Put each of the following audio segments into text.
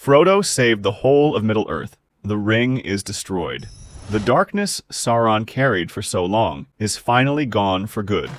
Frodo saved the whole of Middle-earth. The ring is destroyed. The darkness Sauron carried for so long is finally gone for good.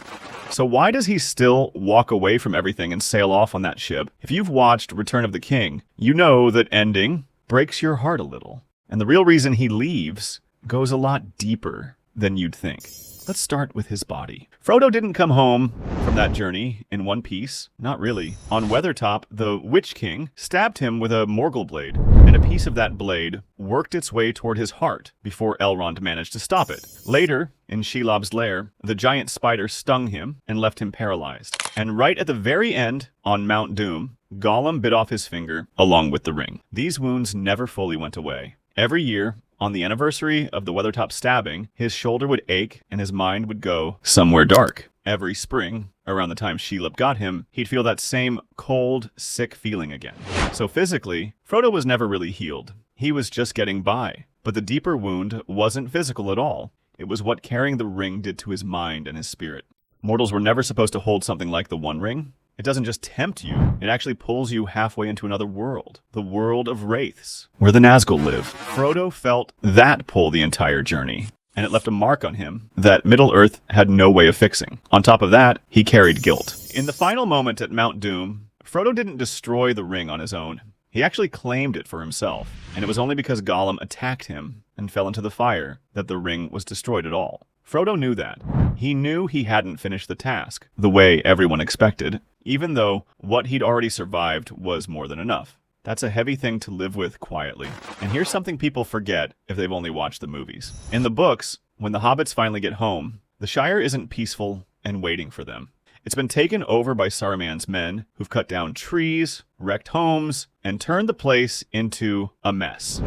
So why does he still walk away from everything and sail off on that ship? If you've watched Return of the King, you know that ending breaks your heart a little. And the real reason he leaves goes a lot deeper than you'd think. Let's start with his body. Frodo didn't come home from that journey in one piece. Not really. On Weathertop, the Witch King stabbed him with a Morgul blade, and a piece of that blade worked its way toward his heart before Elrond managed to stop it. Later, in Shelob's lair, the giant spider stung him and left him paralyzed. And right at the very end, on Mount Doom, Gollum bit off his finger along with the ring. These wounds never fully went away. Every year, on the anniversary of the Weathertop stabbing, his shoulder would ache and his mind would go somewhere dark. Every spring, around the time Shelob got him, he'd feel that same cold, sick feeling again. So physically, Frodo was never really healed. He was just getting by. But the deeper wound wasn't physical at all. It was what carrying the ring did to his mind and his spirit. Mortals were never supposed to hold something like the One Ring. It doesn't just tempt you, it actually pulls you halfway into another world. The world of wraiths, where the Nazgul live. Frodo felt that pull the entire journey, and it left a mark on him that Middle-earth had no way of fixing. On top of that, he carried guilt. In the final moment at Mount Doom, Frodo didn't destroy the ring on his own. He actually claimed it for himself, and it was only because Gollum attacked him and fell into the fire that the ring was destroyed at all. Frodo knew that. He knew he hadn't finished the task, the way everyone expected, even though what he'd already survived was more than enough. That's a heavy thing to live with quietly. And here's something people forget if they've only watched the movies. In the books, when the hobbits finally get home, the Shire isn't peaceful and waiting for them. It's been taken over by Saruman's men, who've cut down trees, wrecked homes, and turned the place into a mess.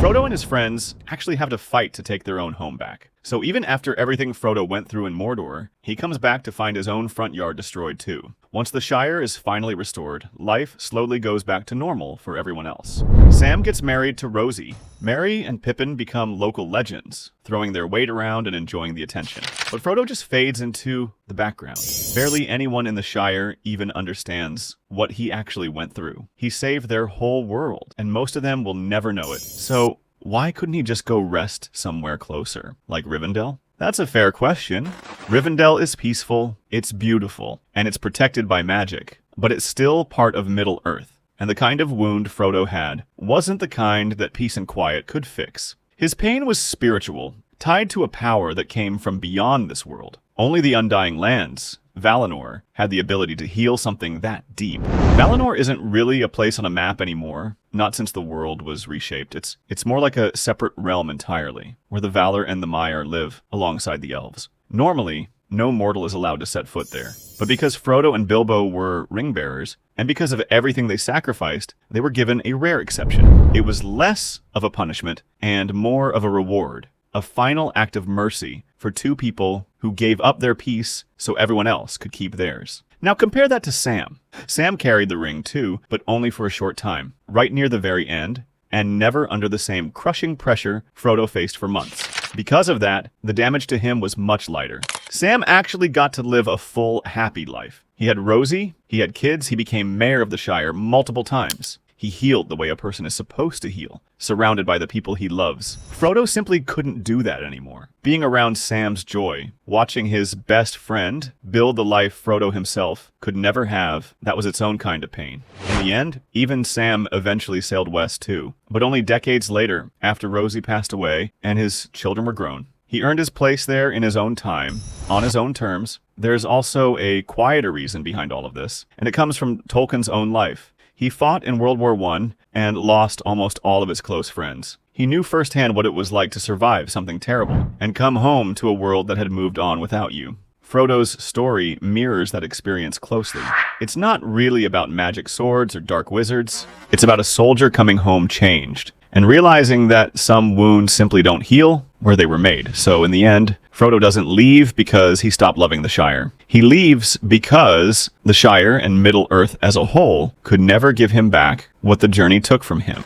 Frodo and his friends actually have to fight to take their own home back. So even after everything Frodo went through in Mordor, he comes back to find his own front yard destroyed too. Once the Shire is finally restored, life slowly goes back to normal for everyone else. Sam gets married to Rosie. Merry and Pippin become local legends, throwing their weight around and enjoying the attention. But Frodo just fades into the background. Barely anyone in the Shire even understands what he actually went through. He saved their whole world, and most of them will never know it. So why couldn't he just go rest somewhere closer, like Rivendell? That's a fair question. Rivendell is peaceful, it's beautiful, and it's protected by magic, but it's still part of Middle-earth. And the kind of wound Frodo had wasn't the kind that peace and quiet could fix. His pain was spiritual, tied to a power that came from beyond this world. Only the Undying Lands, Valinor, had the ability to heal something that deep. Valinor isn't really a place on a map anymore, not since the world was reshaped. It's more like a separate realm entirely, where the Valar and the Maiar live alongside the Elves. Normally, no mortal is allowed to set foot there. But because Frodo and Bilbo were ring-bearers, and because of everything they sacrificed, they were given a rare exception. It was less of a punishment and more of a reward. A final act of mercy for two people who gave up their peace so everyone else could keep theirs. Now compare that to Sam. Sam carried the ring too, but only for a short time, right near the very end, and never under the same crushing pressure Frodo faced for months. Because of that, the damage to him was much lighter. Sam actually got to live a full, happy life. He had Rosie, he had kids, he became mayor of the Shire multiple times. He healed the way a person is supposed to heal, surrounded by the people he loves. Frodo simply couldn't do that anymore. Being around Sam's joy, watching his best friend build the life Frodo himself could never have, that was its own kind of pain. In the end, even Sam eventually sailed west too, but only decades later, after Rosie passed away and his children were grown. He earned his place there in his own time, on his own terms. There's also a quieter reason behind all of this, and it comes from Tolkien's own life. He fought in World War I and lost almost all of his close friends. He knew firsthand what it was like to survive something terrible and come home to a world that had moved on without you. Frodo's story mirrors that experience closely. It's not really about magic swords or dark wizards. It's about a soldier coming home changed and realizing that some wounds simply don't heal where they were made. So in the end, Frodo doesn't leave because he stopped loving the Shire. He leaves because the Shire and Middle-earth as a whole could never give him back what the journey took from him.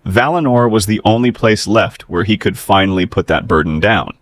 Valinor was the only place left where he could finally put that burden down.